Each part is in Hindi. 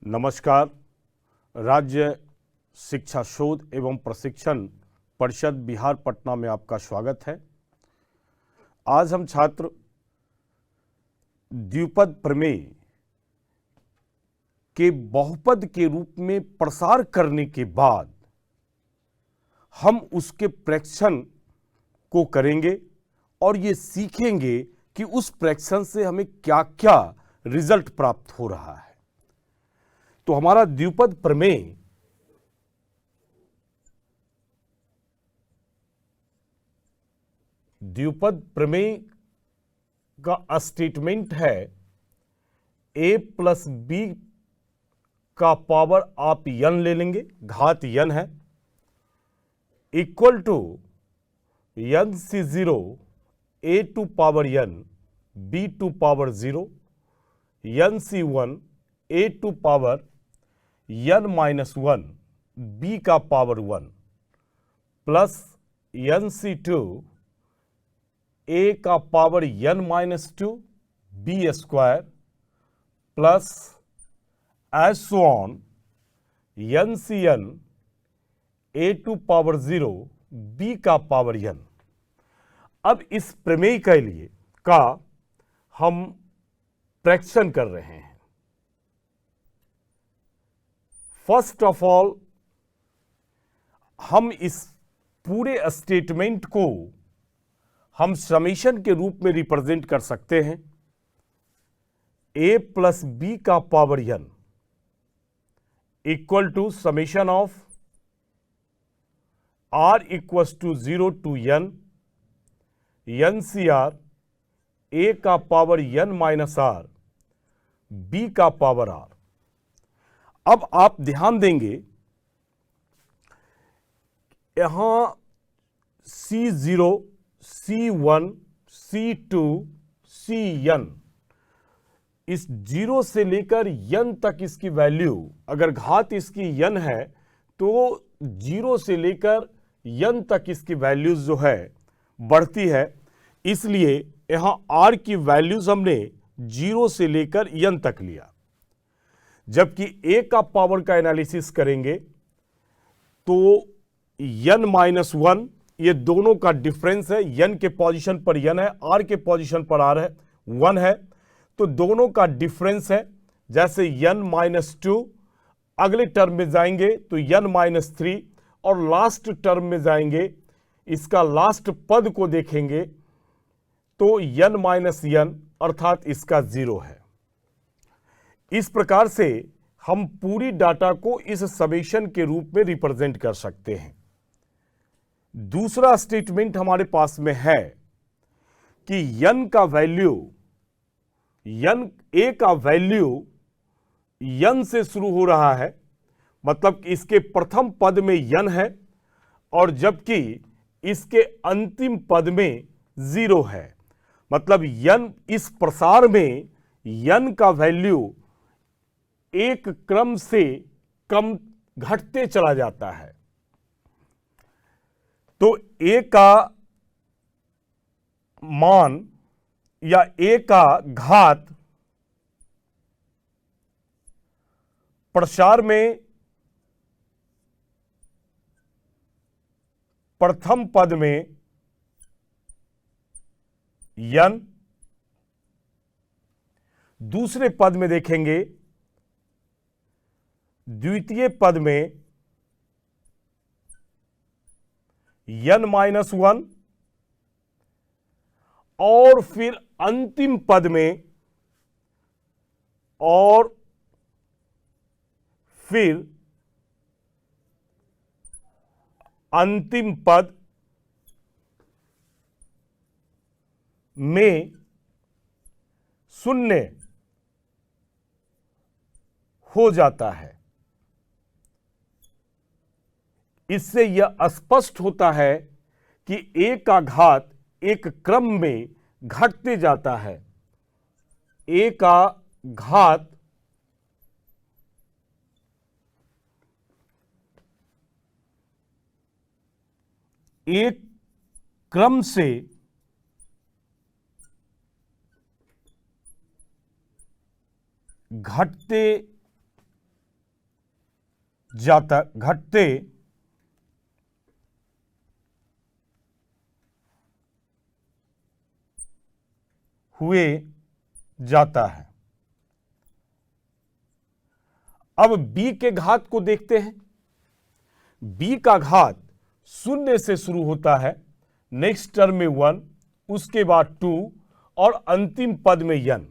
नमस्कार। राज्य शिक्षा शोध एवं प्रशिक्षण परिषद बिहार पटना में आपका स्वागत है। आज हम छात्र द्विपद प्रमेय के बहुपद के रूप में प्रसार करने के बाद हम उसके प्रेक्षण को करेंगे और ये सीखेंगे कि उस प्रेक्षण से हमें क्या क्या रिजल्ट प्राप्त हो रहा है। तो हमारा द्विपद प्रमेय का स्टेटमेंट है a प्लस बी का पावर आप n ले लेंगे, घात n है, equal to nc0 a to power n b to power 0 nc1 a to power n माइनस 1 b का पावर 1 प्लस nc2 a का power n minus 2 b square plus as so on ncn a to power 0 b का पावर n। अब इस प्रमेय के लिए का हम प्रेक्षण कर रहे हैं। फर्स्ट ऑफ ऑल हम इस पूरे स्टेटमेंट को हम समेशन के रूप में रिप्रेजेंट कर सकते हैं। a प्लस बी का power n equal to summation of r equals to 0 to n ncr a का power n minus r b का पावर r। अब आप ध्यान देंगे यहां C0, C1, C2, Cn, इस 0 से लेकर n तक इसकी वैल्यू, अगर घात इसकी n है तो 0 से लेकर n तक इसकी वैल्यूज जो है बढ़ती है। इसलिए यहां r की वैल्यूज हमने 0 से लेकर n तक लिया। जबकि a का पावर का एनालिसिस करेंगे तो n माइनस 1, ये दोनों का डिफरेंस है। n के पोजीशन पर n है, r के पोजीशन पर r है, 1 है, तो दोनों का डिफरेंस है। जैसे n माइनस 2 अगले टर्म में जाएंगे तो n माइनस 3 और लास्ट टर्म में जाएंगे, इसका लास्ट पद को देखेंगे तो n माइनस n अर्थात इसका 0 है। इस प्रकार से हम पूरी डाटा को इस समेशन के रूप में रिप्रेजेंट कर सकते हैं। दूसरा स्टेटमेंट हमारे पास में है कि n का वैल्यू, a का वैल्यू n से शुरू हो रहा है, मतलब इसके प्रथम पद में n है और जबकि इसके अंतिम पद में 0 है। मतलब n इस प्रसार में n का वैल्यू एक क्रम से कम घटते चला जाता है। तो a का मान या a का घात प्रसार में प्रथम पद में n, दूसरे पद में देखेंगे द्वितीय पद में n माइनस 1 और फिर अंतिम पद में और फिर अंतिम पद में 0 हो जाता है। इससे यह स्पष्ट होता है कि a का घात एक क्रम में घटते जाता है। a का घात एक क्रम से घटते जाता घटते हुए जाता है। अब b के घात को देखते हैं। b का घात शून्य से शुरू होता है, नेक्स्ट टर्म में 1, उसके बाद 2 और अंतिम पद में n।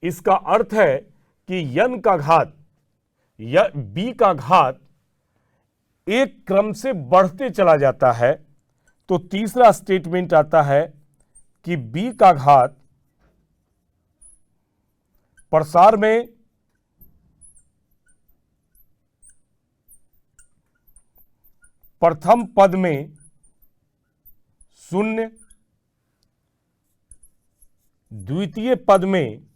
इसका अर्थ है कि n का घात या b का घात एक क्रम से बढ़ते चला जाता है। तो तीसरा स्टेटमेंट आता है कि b का घात प्रसार में प्रथम पद में 0, द्वितीय पद में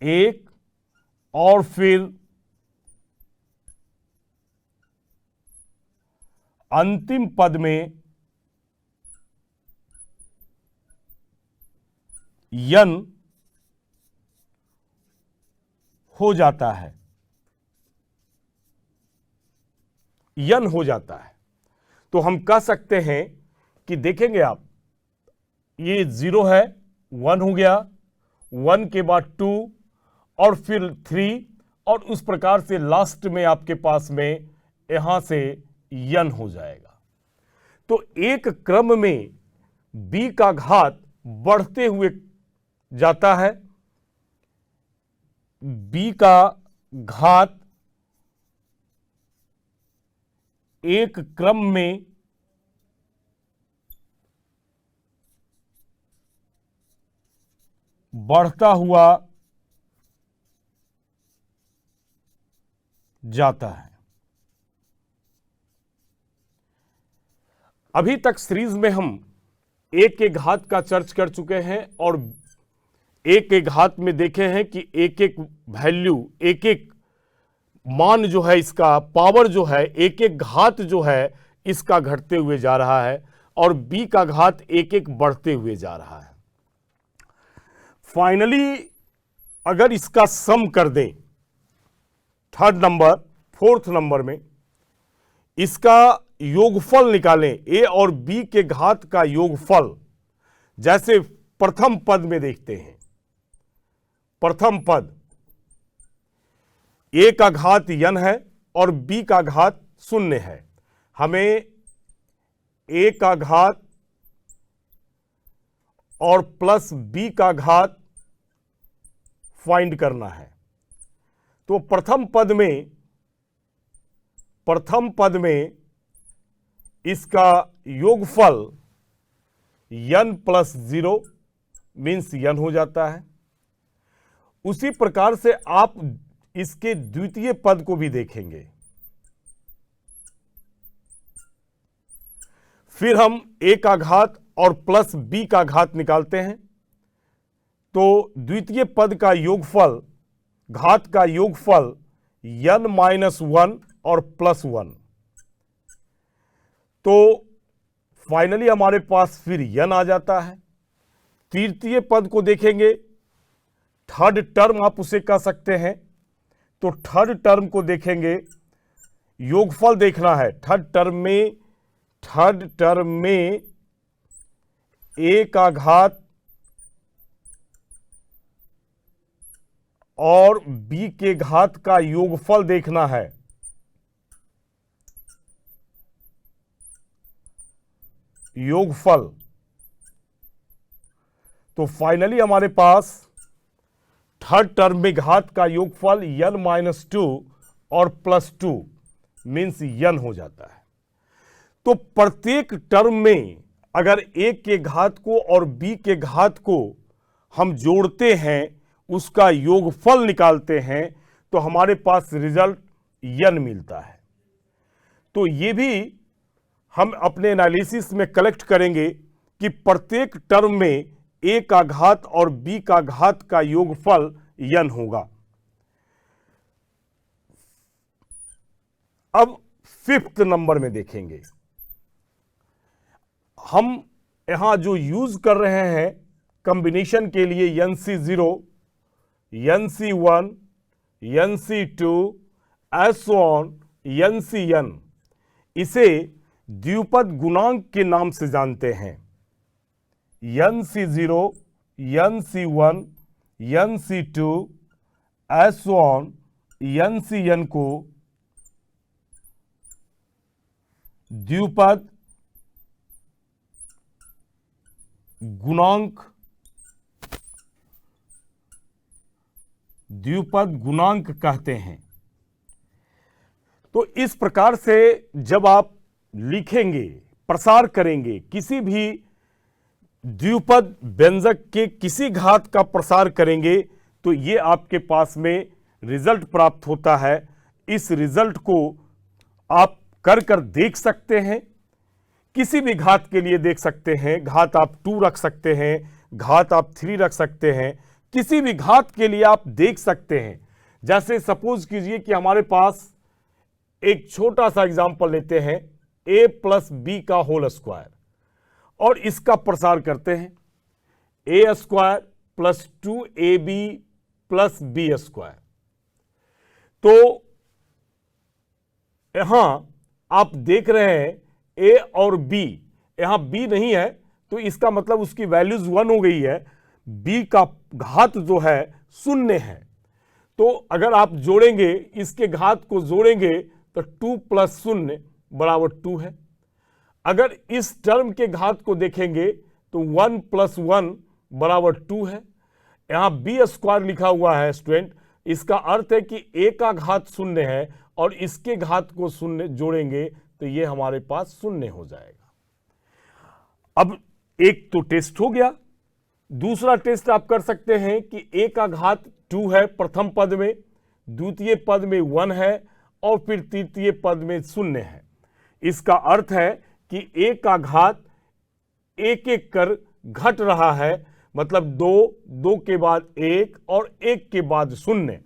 1 और फिर अंतिम पद में n हो जाता है, n हो जाता है। तो हम कह सकते हैं कि देखेंगे आप, ये 0 है, 1 हो गया, 1 के बाद 2 और फिर 3 और उस प्रकार से लास्ट में आपके पास में यहां से n हो जाएगा। तो एक क्रम में b का घात बढ़ते हुए जाता है। b का घात एक क्रम में बढ़ता हुआ जाता है। अभी तक सीरीज में हम एक के घात का चर्च कर चुके हैं और एक के घात में देखे हैं कि एक एक वैल्यू, एक एक मान जो है, इसका पावर जो है, एक एक घात जो है इसका घटते हुए जा रहा है और b का घात एक एक बढ़ते हुए जा रहा है। फाइनली अगर इसका सम कर दें, फोर्थ नंबर में इसका योगफल निकालें, a और b के घात का योगफल, जैसे प्रथम पद में देखते हैं। प्रथम पद a का घात n है और b का घात 0 है। हमें a का घात और प्लस b का घात फाइंड करना है। तो प्रथम पद में इसका योगफल n प्लस 0 मीन्स n हो जाता है। उसी प्रकार से आप इसके द्वितीय पद को भी देखेंगे। फिर हम a का घात और प्लस b का घात निकालते हैं। तो द्वितीय पद का योगफल, घात का योगफल n माइनस 1 और प्लस 1। तो फाइनली हमारे पास फिर n आ जाता है। तृतीय पद को देखेंगे, थर्ड टर्म आप उसे कह सकते हैं। तो थर्ड टर्म को देखेंगे, योगफल देखना है। थर्ड टर्म में a का घात और b के घात का योगफल देखना है। योगफल, तो फाइनली हमारे पास थर्ड टर्म में घात का योगफल n माइनस 2 और प्लस 2 मीन्स n हो जाता है। तो प्रत्येक टर्म में अगर a के घात को और b के घात को हम जोड़ते हैं, उसका योगफल निकालते हैं, तो हमारे पास रिजल्ट n मिलता है। तो ये भी हम अपने एनालिसिस में कलेक्ट करेंगे कि प्रत्येक टर्म में a का घात और b का घात का योगफल n होगा। अब फिफ्थ नंबर में देखेंगे, हम यहां जो यूज कर रहे हैं कॉम्बिनेशन के लिए NC0, NC1, NC2 so on NCN, इसे द्विपद गुणांक के नाम से जानते हैं। NC0 NC1 NC2 so on NCN को द्विपद गुणांक कहते हैं। तो इस प्रकार से जब आप लिखेंगे, प्रसार करेंगे, किसी भी द्विपद व्यंजक के किसी घात का प्रसार करेंगे तो ये आपके पास में रिजल्ट प्राप्त होता है। इस रिजल्ट को आप कर देख सकते हैं, किसी भी घात के लिए देख सकते हैं। घात आप 2 रख सकते हैं, घात आप 3 रख सकते हैं, किसी भी घात के लिए आप देख सकते हैं। जैसे सपोज कीजिए कि हमारे पास एक छोटा सा एग्जांपल लेते हैं, a + b का होल स्क्वायर, और इसका प्रसार करते हैं a² + 2ab + b²। तो यहां आप देख रहे हैं a और b, यहां b नहीं है तो इसका मतलब उसकी वैल्यूज 1 हो गई है, b का घात जो है 0 है। तो अगर आप जोड़ेंगे, इसके घात को जोड़ेंगे तो 2 + 0 = 2 है। अगर इस टर्म के घात को देखेंगे तो 1 + 1 = 2 है। यहां b² लिखा हुआ है स्टूडेंट, इसका अर्थ है कि a का घात 0 है और इसके घात को 0 जोड़ेंगे तो ये हमारे पास 0 हो जाएगा। अब एक तो टेस्ट हो गया। दूसरा टेस्ट आप कर सकते हैं कि a का घात 2 है प्रथम पद में, द्वितीय पद में 1 है और फिर तृतीय पद में 0 है। इसका अर्थ है कि a का घात एक एक कर घट रहा है, मतलब 2, 2 के बाद 1 और 1 के बाद 0,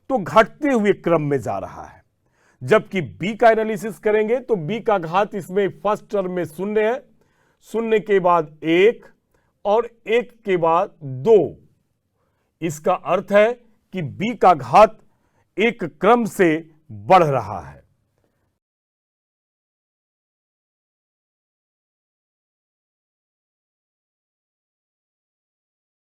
तो घटते हुए क्रम में जा रहा है। जबकि b का एनालिसिस करेंगे तो b का घात इसमें फर्स्ट टर्म में 0 है, 0 के बाद 1 और 1 के बाद 2। इसका अर्थ है कि b का घात एक क्रम से बढ़ रहा है।